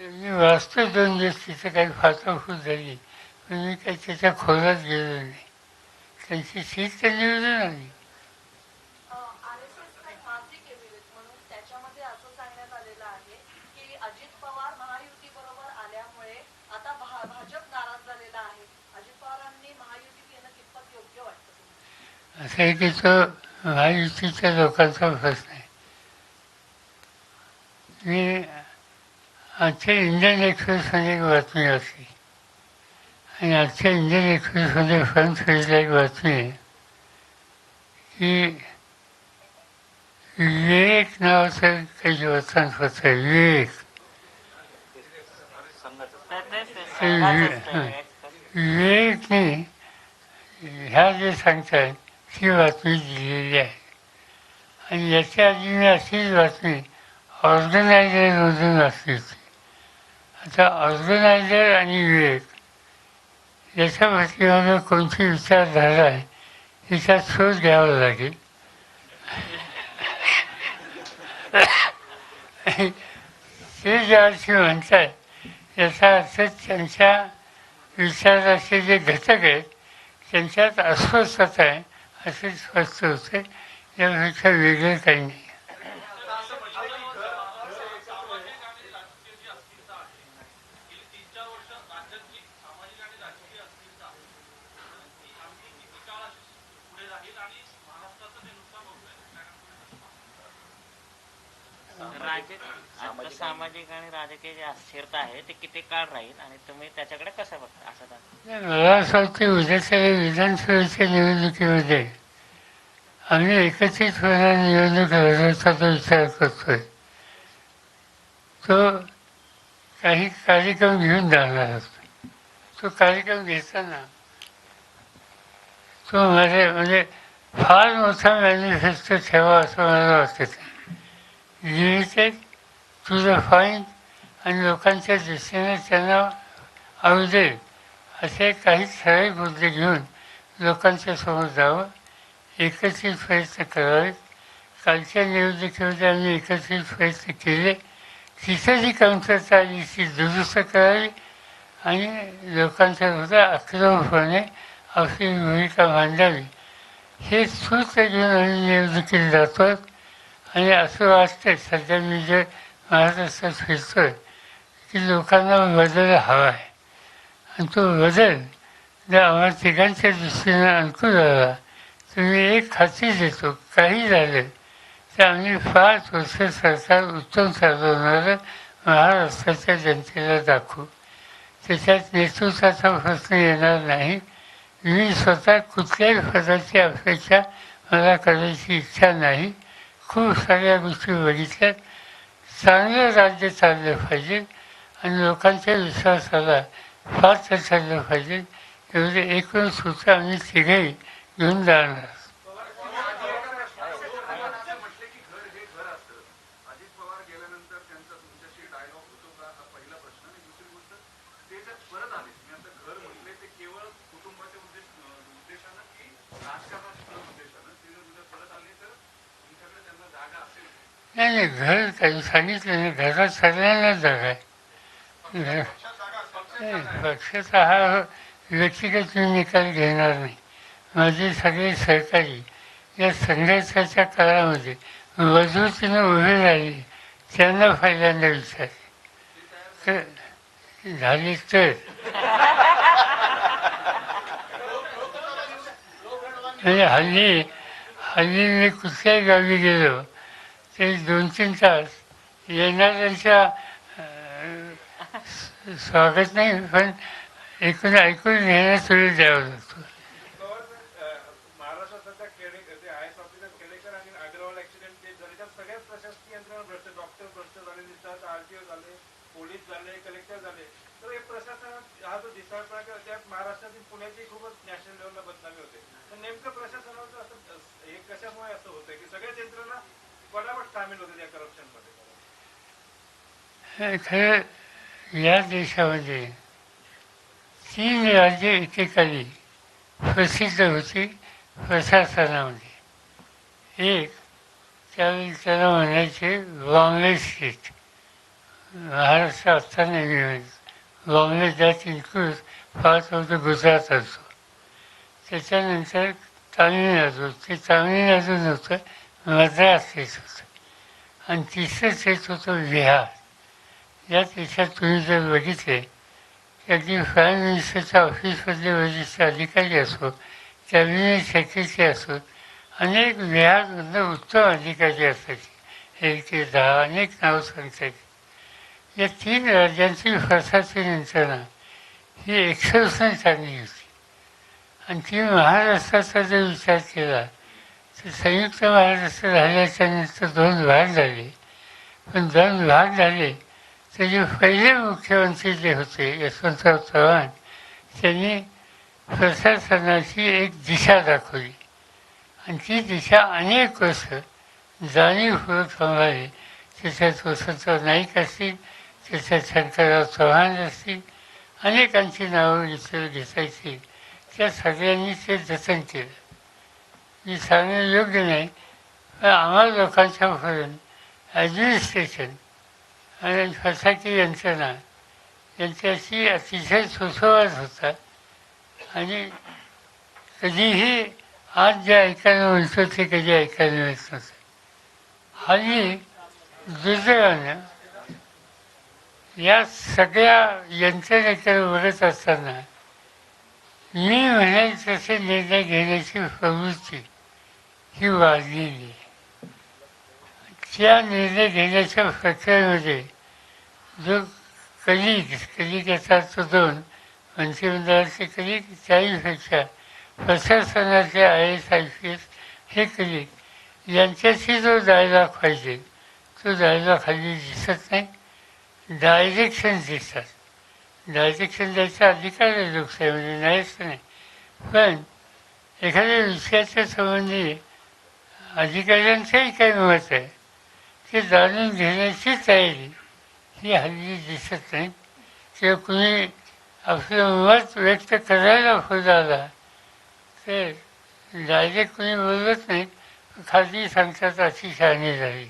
मी वाचतो 2 दिवस तिथं काही फाताफूत झाली, पण मी काही त्याच्या खोलात गेलो नाही. त्यांची सीट तर निवडून आली. आर एस एस काही मासिक आहे विवेक म्हणून त्याच्यामध्ये असं सांगण्यात आलेलं आहे की अजित पवार महायुती बरोबर आल्यामुळे आता भाजप नाराज झालेला आहे. अजित पवारांनी महायुतीत येणं कितपत योग्य वाटतं तुम्हाला? असं आहे की तो महायुतीच्या लोकांचा प्रश्न आहे. मी आजच्या इंडियन एक्सप्रेसमध्ये एक बातमी वाचली आणि आजच्या इंडियन एक्सप्रेसमध्ये फ्रंट पेजला एक बातमी आहे की विवेक नावाचं काही वर्तमानपत्र आहे. विवेक विवेकने ह्या जे सांगतात ती बातमी दिलेली आहे. आणि याच्या आधी मी अशीच बातमी ऑर्गनायझरमधून वाचली होती. आता ऑर्गनायझर आणि विवेक याच्या पाठीमागे कोणती विचारधारा आहे तिचा शोध घ्यावा लागेल. ते ज्या अर्थी म्हणतात याचा अर्थ त्यांच्या विचाराचे जे घटक आहेत त्यांच्यात अस्वस्थता आहे असे स्पष्ट होते. यापेक्षा वेगळं काही नाही. सामाजिक आणि राजकीय जी अस्थिरता आहे ती किती काळ राहील आणि तुम्ही त्याच्याकडे कसं बघता असं? मला असं वाटतं उद्याच्या विधानसभेच्या निवडणुकीमध्ये आम्ही एकत्रितपणे निवडणूक लढवण्याचा जो विचार करतोय तो काही कार्यक्रम घेऊन जाणार असतो. तो कार्यक्रम घेताना तो म्हणजे फार मोठा मॅनिफेस्टो ठेवा असं मला वाटत नाही. लिमिटेड टू द पॉईंट आणि लोकांच्या दृष्टीने त्यांना आवडेल असे काही ठराविक मुद्दे घेऊन लोकांच्या समोर जावं, एकत्रित प्रयत्न करावेत. कालच्या निवडणुकीमध्ये आम्ही एकत्रित प्रयत्न केले. तिथं जी कमतरता आली ती दुरुस्त करावी आणि लोकांच्या सुद्धा आक्रमकपणे आपली भूमिका मांडावी. हे सूत्र घेऊन आम्ही निवडणुकीत जातो. आणि असं वाटतं सध्या मी जे महाराष्ट्रात फिरतोय की लोकांना बदल हवा आहे. आणि तो बदल जर आम्हाला तिघांच्या दृष्टीनं अनुकूल झाला तर मी एक खात्री देतो, काही झालं तर आम्ही 5 वर्ष सरकार उत्तम चालवणारं महाराष्ट्राच्या जनतेला दाखवू. त्याच्यात नेतृत्वाचा प्रश्न येणार नाही. मी स्वतः कुठल्याही पदाची अपेक्षा मला करायची इच्छा नाही. खूप साऱ्या गोष्टी बघितल्यात. चांगलं राज्य चाललं पाहिजे आणि लोकांच्या विश्वासाला पात्र ठरलं पाहिजे. एवढे एकूण सूत्र आम्ही तिघेही घेऊन जाणार. नाही नाही, घर काही सांगितलं नाही. घरात सगळ्यांना जागा आहे. घर पक्षाचा हा व्यक्तिगत मी निकाल घेणार नाही. माझे सगळे सहकारी या संघर्षाच्या काळामध्ये मजबूतीनं उभे राहिले त्यांना पहिल्यांदा विचार झाली तर. म्हणजे हल्ली हल्ली मी कुठल्याही गावी गेलो ते 2-3 तास येणाऱ्यांच्या स्वागत नाही पण ऐकून घेण्यास वेळ द्यावा लागतो. महाराष्ट्रातील पुण्याची खूपच नॅशनल लेवलला बदनामी होते. तर नेमकं प्रशासनाचं असं हे कशामुळे असं होतंय की सगळ्याच यंत्रणा पटापट सामील होते या करप्शन मध्ये? खरं या देशामध्ये 3 राज्य एकेकाळी प्रसिद्ध होती प्रशासनामध्ये. एक त्यावेळी त्याला म्हणायचे बॉम्बे स्टेट, महाराष्ट्र असताना मी Bombay that include part of the Gujarat असो. त्याच्यानंतर तामिळनाडू, ते तामिळनाडू नव्हतं, मद्रास देश होतं. आणि तिसरं देश होतं बिहार. या देशात तुम्ही जर बघितले की अगदी प्राईम मिनिस्टरच्या ऑफिसमधले वरिष्ठ अधिकारी असो, कॅबिनेट सेक्रेटरी असो, अनेक बिहारमधनं उत्तम अधिकारी असायचे. 1 ते 10 अनेक नावं सांगता येतील. या 3 राज्यांची फरसाची यंत्रणा ही एक्सेप्शनल चांगली होती. आणि ती महाराष्ट्राचा जर विचार केला तर संयुक्त महाराष्ट्र झाल्याच्या नंतर 2 भाग झाले. पण 2 भाग झाले तर जे पहिले मुख्यमंत्री जे होते यशवंतराव चव्हाण, त्यांनी प्रशासनाची एक दिशा दाखवली आणि ती दिशा अनेक वर्ष जाणीवपूर्वक सांभाळली. त्याच्यात वसंतराव नाईक असतील, त्याच्यात शंकरराव चव्हाण असतील, अनेकांची नावं घेतायची. त्या सगळ्यांनी ते जतन केलं. मी सांगणं योग्य नाही, पण आम्हाला लोकांच्यापर्यंत ॲडमिनिस्ट्रेशन आणि प्रशासकीय यंत्रणा यांच्याशी अतिशय सुसंवाद होता. आणि कधीही आज जे ऐकायला मिळतं ते कधी ऐकायला मिळत नव्हतं. हल्ली दुर्दैवानं या सगळ्या यंत्रणेकडे वळत असताना मी म्हणेल तसे निर्णय घेण्याची प्रवृत्ती ही वाढलेली आहे. त्या निर्णय घेण्याच्या प्रक्रियेमध्ये जो कलिग याचा तो 2 मंत्रिमंडळाचे कलिग, त्याहीपेक्षा प्रशासनाचे IAS IPS हे कलिग यांच्याशी जो डायलॉग पाहिजे तो डायलॉग हल्ली दिसत नाही. डायरेक्शन दिसतात. डायरेक्शन द्यायचा अधिकार आहे लोकशाहीमध्ये, नाहीच नाही. पण एखाद्या विषयाच्या संबंधी अधिकाऱ्यांचंही काही मत आहे ते जाणून घेण्याची तयारी ही हल्ली दिसत नाही. किंवा कुणी आपलं मत व्यक्त करायला पुढे आला तर डायरेक्ट कुणी बोलत नाही, खाजगी सांगतात अशी शहाणी झाली.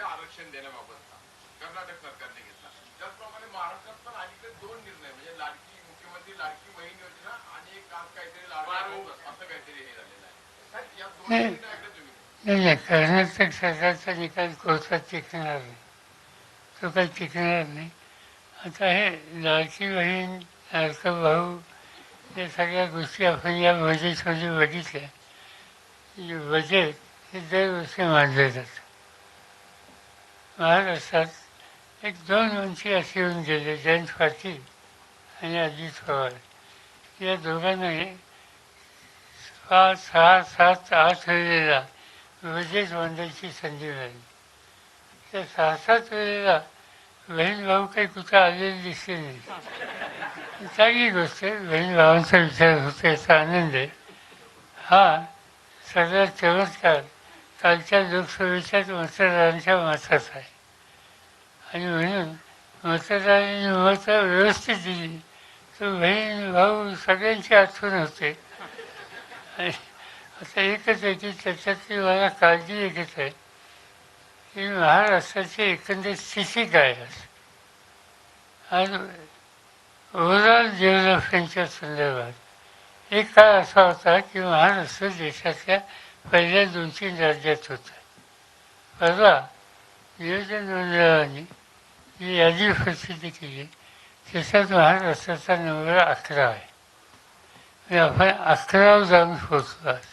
आरक्षण देण्याबाबतचा कर्नाटक सरकारने घेतला. त्याचप्रमाणे महाराष्ट्रात पण अलीकडे 2 निर्णय म्हणजे लाडकी मुख्यमंत्री लाडकी बहीण योजना आणि एक आज काहीतरी असं काहीतरी हे झालेलं आहे. या 2 निर्णयाकडे तुम्ही नाही, कर्नाटक सरकारचा निकाल कोर्टात टिकणार नाही, तो काही टिकणार नाही. आता हे लाडकी बहीण, लाडका भाऊ या सगळ्या गोष्टी आपण या बजेटमध्ये बघितल्या. बजेट हे दरवर्षी मांडलं जातं. महाराष्ट्रात 1-2 मंत्री असे येऊन गेले, जयंत पाटील आणि अजित पवार. या दोघांनाही 5, 6, 7, 8 वेळेला बजेट मांडायची संधी मिळाली. त्या 6-7 वेळेला बहीण भाऊ काही कुठं आलेले दिसले नाही. चांगली गोष्ट आहे, बहीण भावांचा विचार होतो याचा आनंद आहे. हा सगळा चमत्कार कालच्या लोकसभेच्याच मतदारांच्या मताचा आहे. आणि म्हणून मतदारांनी मतं व्यवस्थित दिली तर बहीण भाऊ सगळ्यांची आठवण होते. आणि आता एकच आहे की त्याच्यातली मला काळजी एकच आहे की महाराष्ट्राची एकंदरीत स्थिती काय आहे. आज ओव्हरऑल डेव्हलपमेंटच्या संदर्भात एक काळ असा होता की महाराष्ट्र देशातल्या पहिल्या 2-3 राज्यात होता. परवा नियोजन मंडळाने जी यादी प्रसिद्ध केली त्याच्यात महाराष्ट्राचा नंबर 11 आहे. म्हणजे आपण 11वर जाऊन पोहोचलो आज.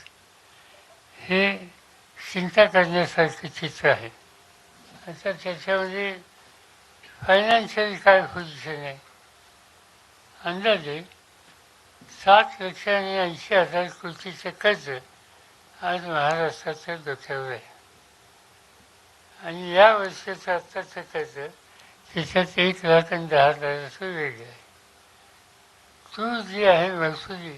हे चिंता करण्यासारखं चित्र आहे. आता त्याच्यामध्ये फायनान्शियल काय पोझिशन आहे. अंदाजे 7,80,000 कोटीचं कर्ज आज महाराष्ट्राच्या डोक्यावर आहे. आणि या वर्षाचं आत्ताचं कर्ज त्याच्यात 1,10,000 वेगळं आहे. तूर जी आहे महसुली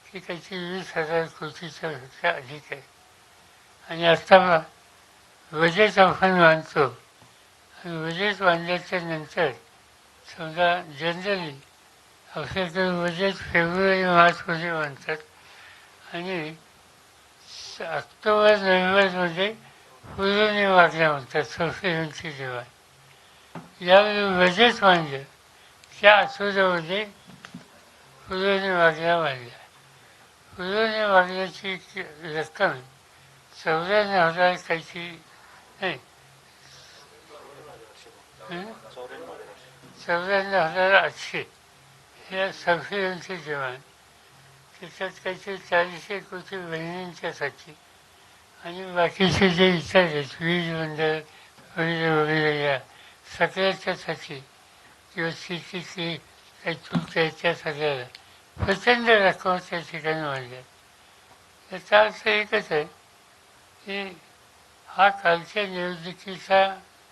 ती काहीतरी 20,000 कोटीच्या पेक्षा अधिक आहे. आणि आता बजेट आपण मानतो आणि बजेट मांडल्याच्या नंतर समजा जनरली आपल्याकडे बजेट फेब्रुवारी मार्चमध्ये म्हणतात आणि ऑक्टोबर नोव्हेंबरमध्ये पुरवणी मागण्या म्हणतात सबसिडीची जेव्हा यावेळी बजेट मांडलं त्या आठवड्यामध्ये पुरवणी मागण्या मांडल्या. पुरवणी मागण्याची रक्कम 94,000 काहीतरी नाही 94,800 ह्या सबसिडीचे जेवण त्याच्यात काहीतरी 400 कोटी बहिणींच्यासाठी आणि बाकीचे जे इतर आहेत वीज मंडळ वगैरे वगैरे या सगळ्याच्यासाठी किंवा शेतीची काही चूक आहे त्या सगळ्याला प्रचंड रक्कम त्या ठिकाणी मांडल्या. याचा अर्थ एकच आहे की हा कालच्या निवडणुकीचा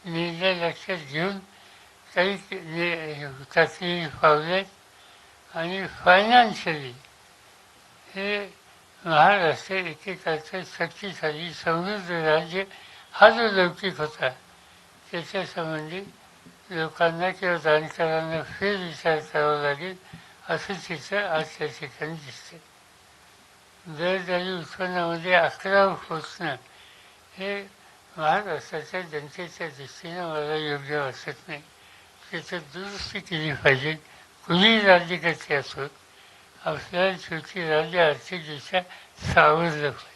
निर्णय लक्षात घेऊन काही तातडीने पावले आणि फायनान्शियली हे महाराष्ट्र एकेकाळचं शक्तिशाली समृद्ध राज्य हा जो लौकिक होता त्याच्यासंबंधी लोकांना किंवा जाणकारांना फेरविचार करावा लागेल असं चित्र आज त्या ठिकाणी दिसते. दरडोई उत्पन्नामध्ये 11 पोचणं हे महाराष्ट्राच्या जनतेच्या दृष्टीनं मला योग्य वाटत नाही. त्याच्यात दुरुस्ती केली पाहिजे. कुणी राज्यकर्ते असोत आपल्याला शेवटी राज्य आर्थिकदृष्ट्या सावरलं पाहिजे.